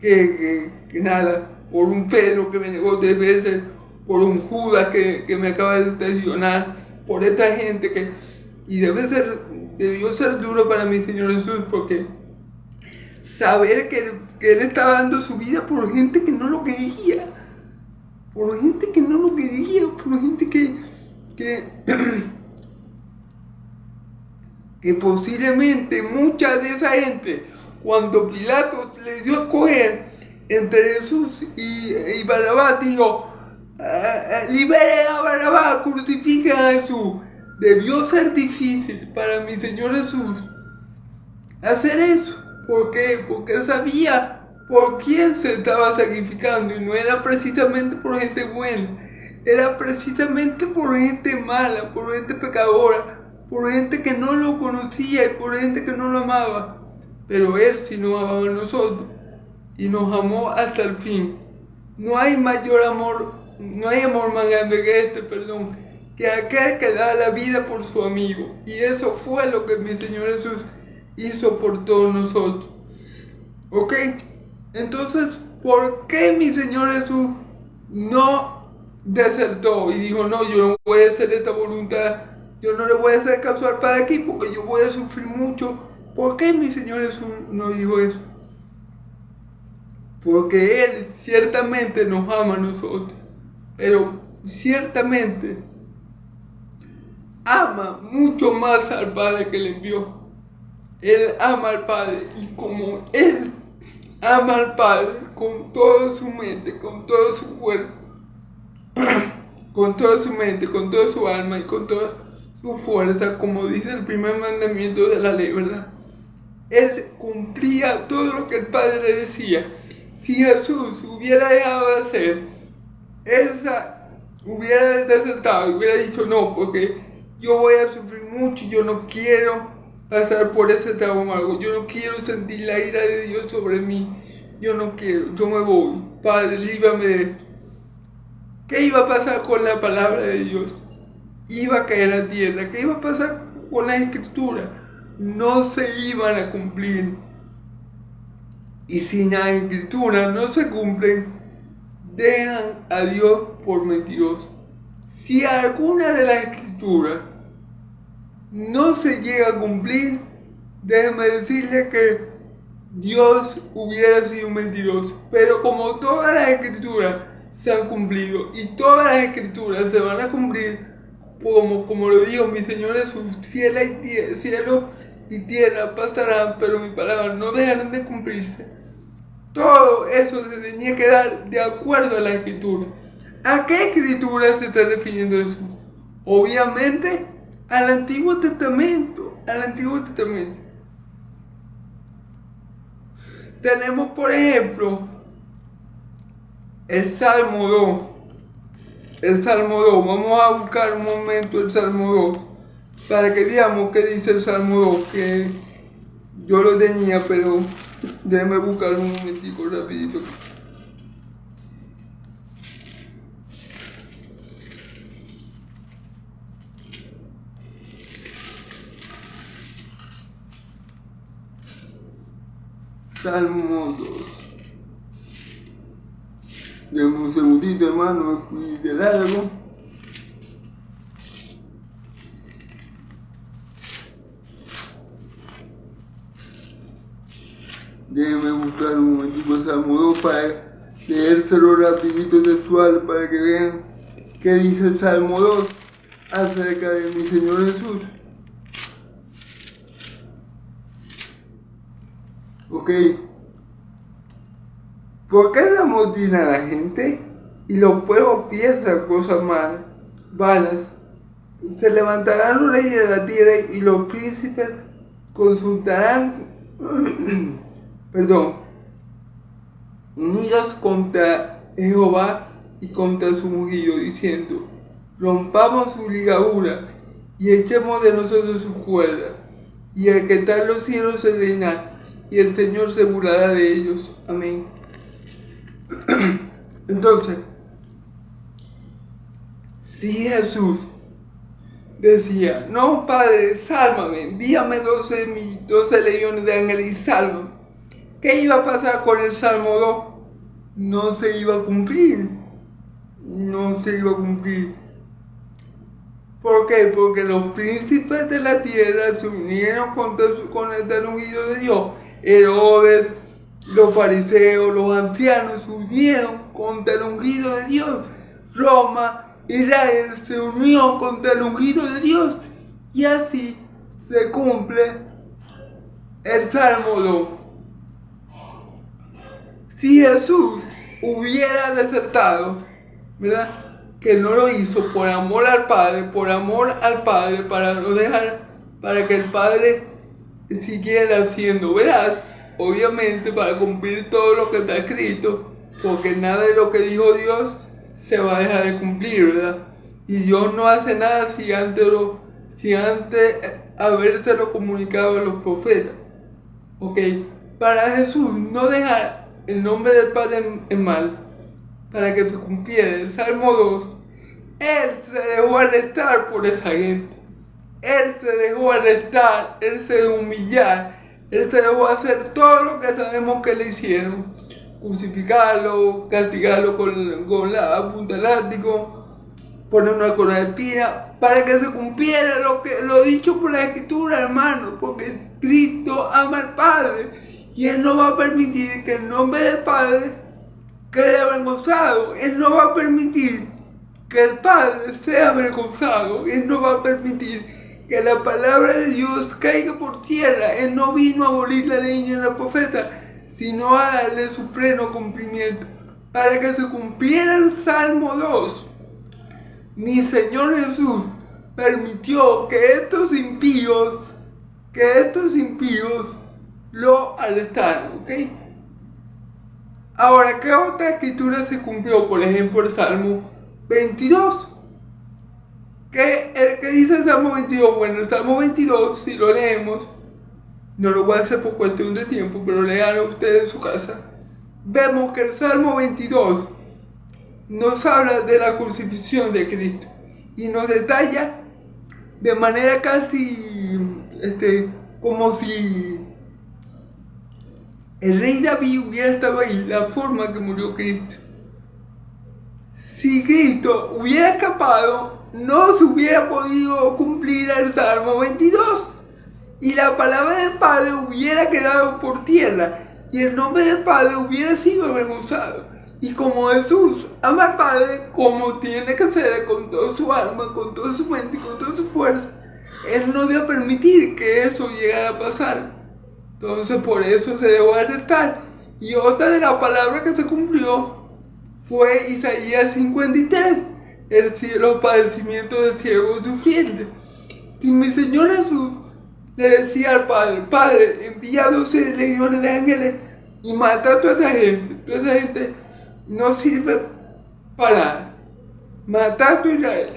que nada, por un Pedro que me negó 3 veces, por un Judas que me acaba de traicionar, por esta gente que... Y debió ser duro para mi Señor Jesús, porque saber que Él estaba dando su vida por gente que no lo quería, por gente que no lo quería, por gente que posiblemente mucha de esa gente, cuando Pilato le dio a escoger entre Jesús y Barrabás, dijo, liberen a Barrabás, crucifiquen a Jesús. Debió ser difícil para mi Señor Jesús hacer eso. ¿Por qué? Porque él sabía por quién se estaba sacrificando, y no era precisamente por gente buena, era precisamente por gente mala, por gente pecadora, por gente que no lo conocía y por gente que no lo amaba. Pero Él sí nos amaba a nosotros y nos amó hasta el fin. No hay mayor amor, no hay amor más grande que aquel que da la vida por su amigo. Y eso fue lo que mi Señor Jesús hizo por todos nosotros. ¿Ok? Entonces, ¿por qué mi Señor Jesús no desertó y dijo, no, yo no voy a hacer esta voluntad, yo no le voy a hacer caso al Padre aquí porque yo voy a sufrir mucho? ¿Por qué mi Señor Jesús no dijo eso? Porque Él ciertamente nos ama a nosotros, pero ciertamente ama mucho más al Padre que le envió. Él ama al Padre, y como Él ama al Padre con toda su mente, con todo su cuerpo, con toda su mente, con toda su alma y con toda su fuerza, como dice el primer mandamiento de la ley, ¿verdad? Él cumplía todo lo que el Padre le decía. Si Jesús hubiera dejado de hacer hubiera desertado y hubiera dicho no, porque yo voy a sufrir mucho y yo no quiero pasar por ese trago amargo, yo no quiero sentir la ira de Dios sobre mí, yo no quiero, yo me voy, Padre, líbrame de esto. ¿Qué iba a pasar con la palabra de Dios? Iba a caer a tierra. ¿Qué iba a pasar con la Escritura? No se iban a cumplir. Y si la Escritura no se cumplen, dejan a Dios por mentiroso. Si alguna de las Escrituras no se llega a cumplir, déjeme decirle que Dios hubiera sido mentiroso. Pero como todas las Escrituras se han cumplido y todas las Escrituras se van a cumplir, como lo dijo mi Señor Jesús, cielo y tierra pasarán, pero mis palabras no dejarán de cumplirse. Todo eso se tenía que dar de acuerdo a la Escritura. ¿A qué Escritura se está refiriendo Jesús? Obviamente al Antiguo Testamento. Tenemos, por ejemplo, el Salmo 2. Vamos a buscar un momento el Salmo 2 para que veamos qué dice el Salmo 2, que yo lo tenía, pero déjame buscarlo un momentico rapidito. Salmo 2. Dame un segundito, hermano, me fui de largo. Déjenme buscar un momentito Salmo 2 para leérselo rapidito textual para que vean qué dice el Salmo 2 acerca de mi Señor Jesús. Ok. ¿Por qué se amotina la gente y los pueblos piensan cosas malas, vanas? Se levantarán los reyes de la tierra y los príncipes consultarán, unidos contra Jehová y contra su ungido, diciendo: rompamos su ligadura y echemos de nosotros su cuerda. Y al que tal los cielos se reirán, y el Señor se burlará de ellos. Amén. Entonces, si Jesús decía: no, Padre, sálvame, envíame 12 legiones de ángeles y sálvame, ¿qué iba a pasar con el Salmo 2? No se iba a cumplir. No se iba a cumplir. ¿Por qué? Porque los príncipes de la tierra se unieron con el ungido de Dios. Herodes, los fariseos, los ancianos se unieron contra el ungido de Dios. Roma, Israel se unió contra el ungido de Dios. Y así se cumple el Salmo 2. Si Jesús hubiera desertado, ¿verdad?, que no lo hizo por amor al Padre, para no dejar, para que el Padre siguiera siendo veraz, obviamente para cumplir todo lo que está escrito, porque nada de lo que dijo Dios se va a dejar de cumplir, ¿verdad? Y Dios no hace nada si antes habérselo comunicado a los profetas. Ok, para Jesús no dejar el nombre del Padre en mal, para que se cumpliera el Salmo 2, Él se dejó arrestar por esa gente. Él se dejó arrestar, Él se dejó humillar, Él se dejó hacer todo lo que sabemos que le hicieron. Crucificarlo, castigarlo con la punta del látigo, poner una corona de espina, para que se cumpliera lo dicho por la Escritura, hermano, porque Cristo ama al Padre y Él no va a permitir que el nombre del Padre quede avergonzado. Él no va a permitir que el Padre sea avergonzado. Él no va a permitir que la palabra de Dios caiga por tierra. Él no vino a abolir la ley ni la profeta, sino a darle su pleno cumplimiento, para que se cumpliera el Salmo 2. Mi Señor Jesús permitió que estos impíos lo arrestaran, ¿ok? Ahora, ¿qué otra escritura se cumplió? Por ejemplo, el Salmo 22. ¿Qué dice el Salmo 22? Bueno, el Salmo 22, si lo leemos, no lo voy a hacer por cuestión de tiempo, pero léanlo ustedes en su casa. Vemos que el Salmo 22 nos habla de la crucifixión de Cristo y nos detalla de manera casi como si el rey David hubiera estado ahí, la forma que murió Cristo. Si Cristo hubiera escapado, no se hubiera podido cumplir el Salmo 22 y la palabra del Padre hubiera quedado por tierra y el nombre del Padre hubiera sido avergonzado. Y como Jesús ama al Padre, como tiene que hacer con toda su alma, con toda su mente y con toda su fuerza, Él no iba a permitir que eso llegara a pasar. Entonces por eso se dejó arrestar. Y otra de las palabras que se cumplió fue Isaías 53, los padecimientos del siervo sufriente. Si mi Señor Jesús le decía al Padre: Padre, envía 12 legiones de ángeles y mata a toda esa gente. Toda esa gente no sirve para nada. Mata a Israel.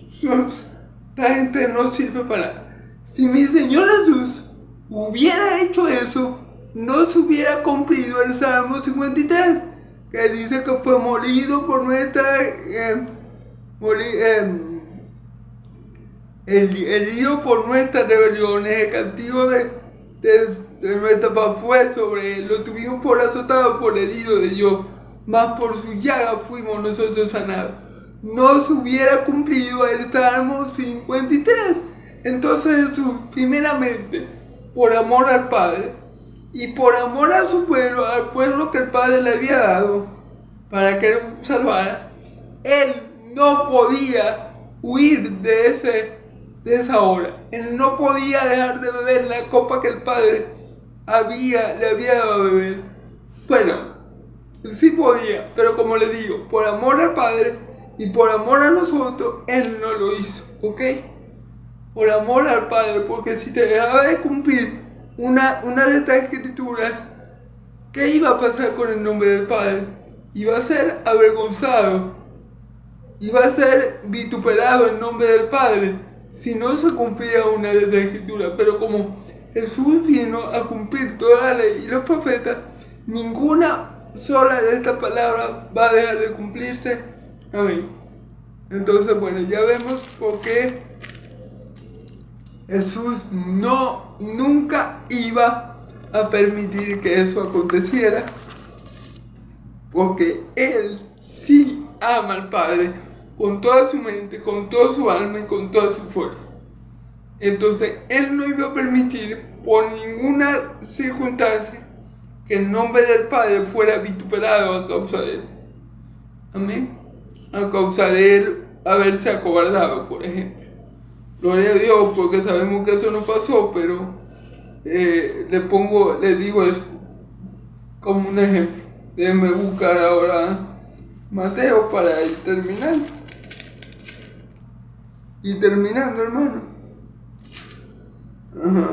Esta gente no sirve para nada. Si mi Señor Jesús hubiera hecho eso, no se hubiera cumplido el Salmo 53, que dice que fue molido por herido por nuestras rebeliones, el castigo de nuestra paz fue sobre él, lo tuvimos por azotado, por herido de Dios, mas por su llaga fuimos nosotros sanados. No se hubiera cumplido el Salmo 53. Entonces Jesús, primeramente, por amor al Padre y por amor a su pueblo, al pueblo que el Padre le había dado para que lo salvara, Él no podía huir de esa hora. Él no podía dejar de beber la copa que el Padre le había dado a beber. Bueno, sí podía, pero como le digo, por amor al Padre y por amor a nosotros, Él no lo hizo. ¿ok? Por amor al Padre, porque si te dejaba de cumplir una de estas escrituras, ¿qué iba a pasar con el nombre del Padre? Iba a ser avergonzado, iba a ser vituperado en nombre del Padre, si no se cumplía una de estas escrituras. Pero como Jesús vino a cumplir toda la ley y los profetas, ninguna sola de estas palabras va a dejar de cumplirse. Amén. Entonces, bueno, ya vemos por qué Jesús nunca iba a permitir que eso aconteciera, porque Él sí ama al Padre con toda su mente, con toda su alma y con toda su fuerza. Entonces, Él no iba a permitir por ninguna circunstancia que el nombre del Padre fuera vituperado a causa de Él. Amén. A causa de Él haberse acobardado, por ejemplo. Gloria a Dios, porque sabemos que eso no pasó, pero le digo eso como un ejemplo. Déjenme buscar ahora Mateo para ir terminando. Y terminando, hermano. Ajá.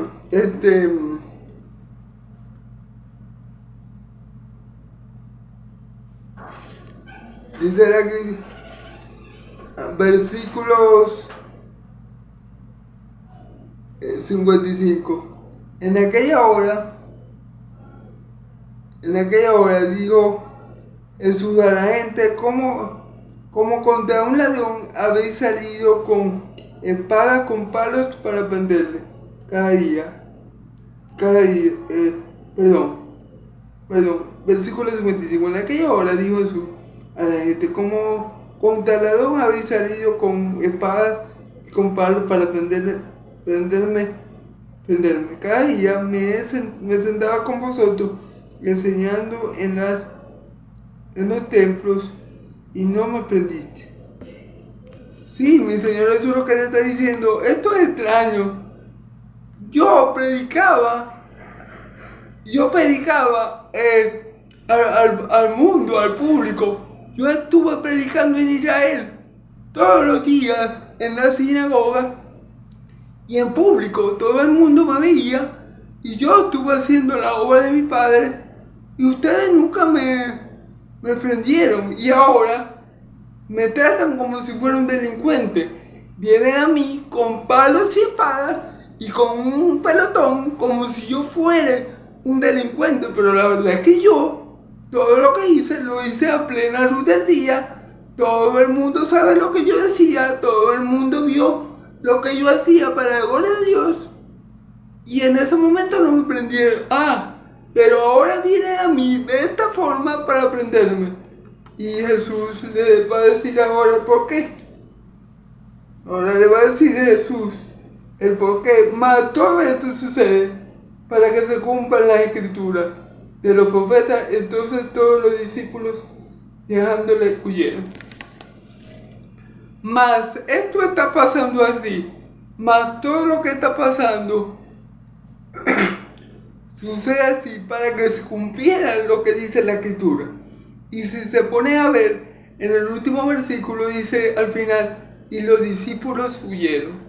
Dice aquí, versículos 55. En aquella hora digo Jesús a la gente, como contra un ladrón habéis salido con espadas, con palos para prenderle cada día, versículo 55. En aquella hora dijo Jesús a la gente, como contra el ladrón habéis salido con espadas y con palos para prenderme. Cada día me sentaba con vosotros enseñando en los templos y no me prendiste. Sí, mi Señor Jesús lo que le está diciendo, esto es extraño. Yo predicaba al mundo, al público. Yo estuve predicando en Israel todos los días en la sinagoga y en público. Todo el mundo me veía y yo estuve haciendo la obra de mi Padre y ustedes nunca me prendieron, y ahora me tratan como si fuera un delincuente. Vienen a mí con palos y espadas y con un pelotón como si yo fuera un delincuente, pero la verdad es que yo todo lo que hice lo hice a plena luz del día. Todo el mundo sabe lo que yo decía, todo el mundo vio lo que yo hacía para la gloria de Dios, y en ese momento no me prendieron. Pero ahora viene a mí de esta forma para prenderme. Y Jesús le va a decir ahora por qué. Ahora le va a decir Jesús el por qué. Mas todo esto sucede para que se cumplan las escrituras de los profetas. Entonces todos los discípulos, dejándole, huyeron. Mas esto está pasando así. Mas todo lo que está pasando sucede así para que se cumpliera lo que dice la escritura. Y si se pone a ver, en el último versículo dice al final, y los discípulos huyeron.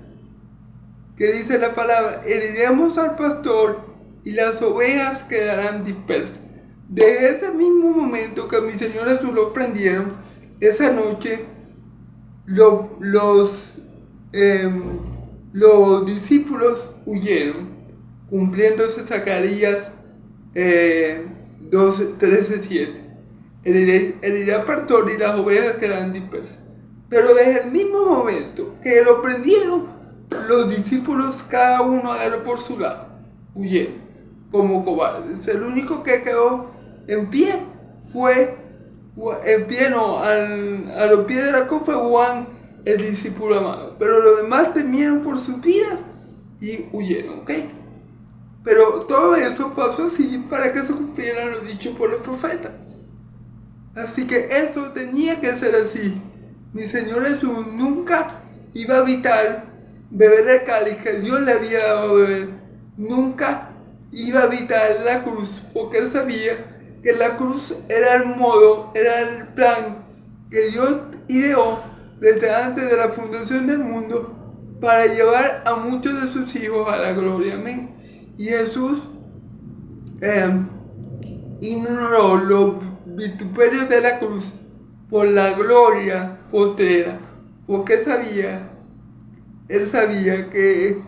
¿Qué dice la palabra? Heriremos al pastor y las ovejas quedarán dispersas. Desde ese mismo momento que a mi Señor Jesús lo prendieron, esa noche los discípulos huyeron, cumpliéndose Zacarías 13:7. Herirá al pastor y las ovejas quedarán dispersas. Pero desde el mismo momento que lo prendieron, los discípulos cada uno agarró por su lado, huyeron como cobardes. El único que quedó en pie a los pies de la cruz fue Juan, el discípulo amado. Pero los demás temieron por sus vidas y huyeron, ¿ok? Pero todo eso pasó así para que se cumplieran los dichos por los profetas. Así que eso tenía que ser así. Mi Señor Jesús nunca iba a evitar beber el cáliz que Dios le había dado a beber. Nunca iba a evitar la cruz, porque Él sabía que la cruz era el modo, era el plan que Dios ideó desde antes de la fundación del mundo para llevar a muchos de sus hijos a la gloria. Amén. Y Jesús ignoró los vituperios de la cruz por la gloria postrera, porque él sabía que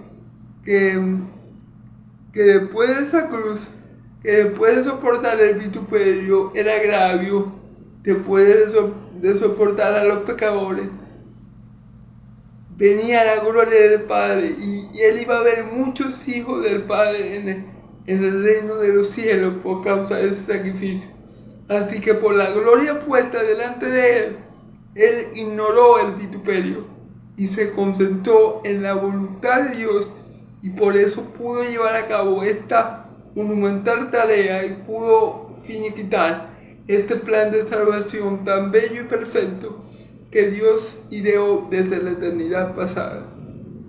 después de esa cruz, que después de soportar el vituperio, el agravio, después de soportar a los pecadores, venía la gloria del Padre y él iba a ver muchos hijos del Padre en el reino de los cielos por causa de ese sacrificio. Así que por la gloria puesta delante de él ignoró el vituperio y se concentró en la voluntad de Dios, y por eso pudo llevar a cabo esta monumental tarea y pudo finiquitar este plan de salvación tan bello y perfecto que Dios ideó desde la eternidad pasada.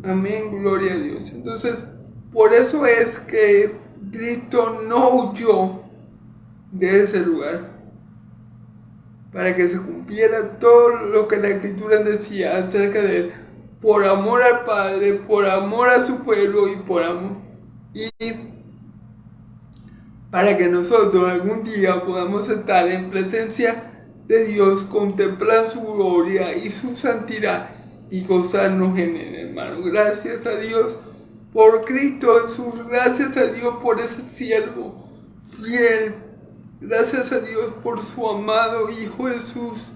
Amén, gloria a Dios. Entonces, por eso es que Cristo no huyó de ese lugar, para que se cumpliera todo lo que la Escritura decía acerca de él, por amor al Padre, por amor a su pueblo y por amor, y para que nosotros algún día podamos estar en presencia de Dios, contemplar su gloria y su santidad y gozarnos en él, hermano. Gracias a Dios por Cristo Jesús, gracias a Dios por ese siervo fiel, gracias a Dios por su amado Hijo Jesús,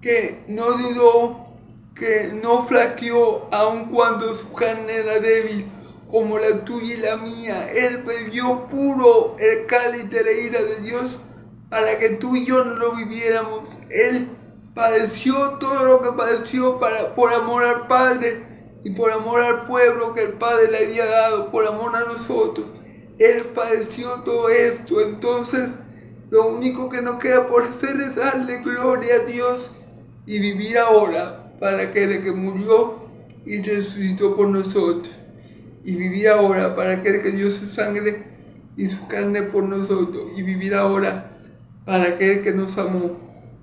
que no dudó, que no flaqueó aun cuando su carne era débil como la tuya y la mía. Él bebió puro el cáliz de la ira de Dios para que tú y yo no lo viviéramos. Él padeció todo lo que padeció por amor al Padre y por amor al pueblo que el Padre le había dado, por amor a nosotros. Él padeció todo esto. Entonces lo único que nos queda por hacer es darle gloria a Dios y vivir ahora para aquel que murió y resucitó por nosotros. Y vivir ahora para aquel que dio su sangre y su carne por nosotros. Y vivir ahora para aquel que nos amó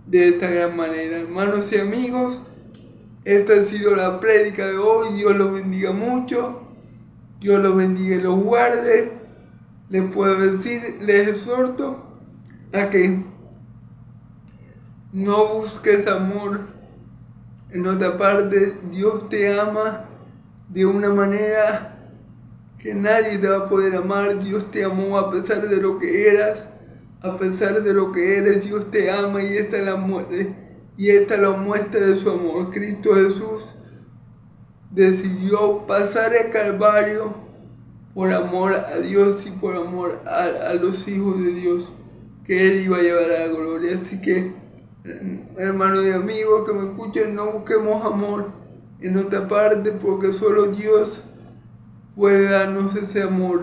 de esta gran manera. Hermanos y amigos, esta ha sido la prédica de hoy. Dios los bendiga mucho. Dios los bendiga y los guarde. Les puedo decir, les exhorto a que no busques amor en otra parte. Dios te ama de una manera que nadie te va a poder amar. Dios te amó a pesar de lo que eras, a pesar de lo que eres. Dios te ama y esta es la muerte, y esta es la muestra de su amor. Cristo Jesús decidió pasar el Calvario por amor a Dios y por amor a los hijos de Dios que Él iba a llevar a la gloria. Así que, hermanos y amigos que me escuchen, no busquemos amor en otra parte, porque solo Dios puede darnos ese amor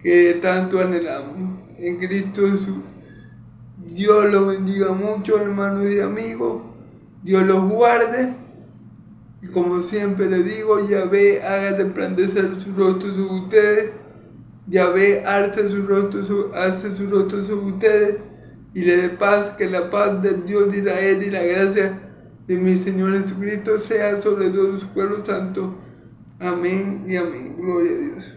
que tanto anhelamos en Cristo Jesús. Dios los bendiga mucho, hermanos y amigos. Dios los guarde. Y como siempre les digo, Yahvé haga resplandecer su rostro sobre ustedes. Yahvé alce su rostro sobre ustedes y le dé paz. Que la paz del Dios de Israel y la gracia de mi Señor Jesucristo sea sobre todo su pueblo santo. Amén y amén. Gloria a Dios.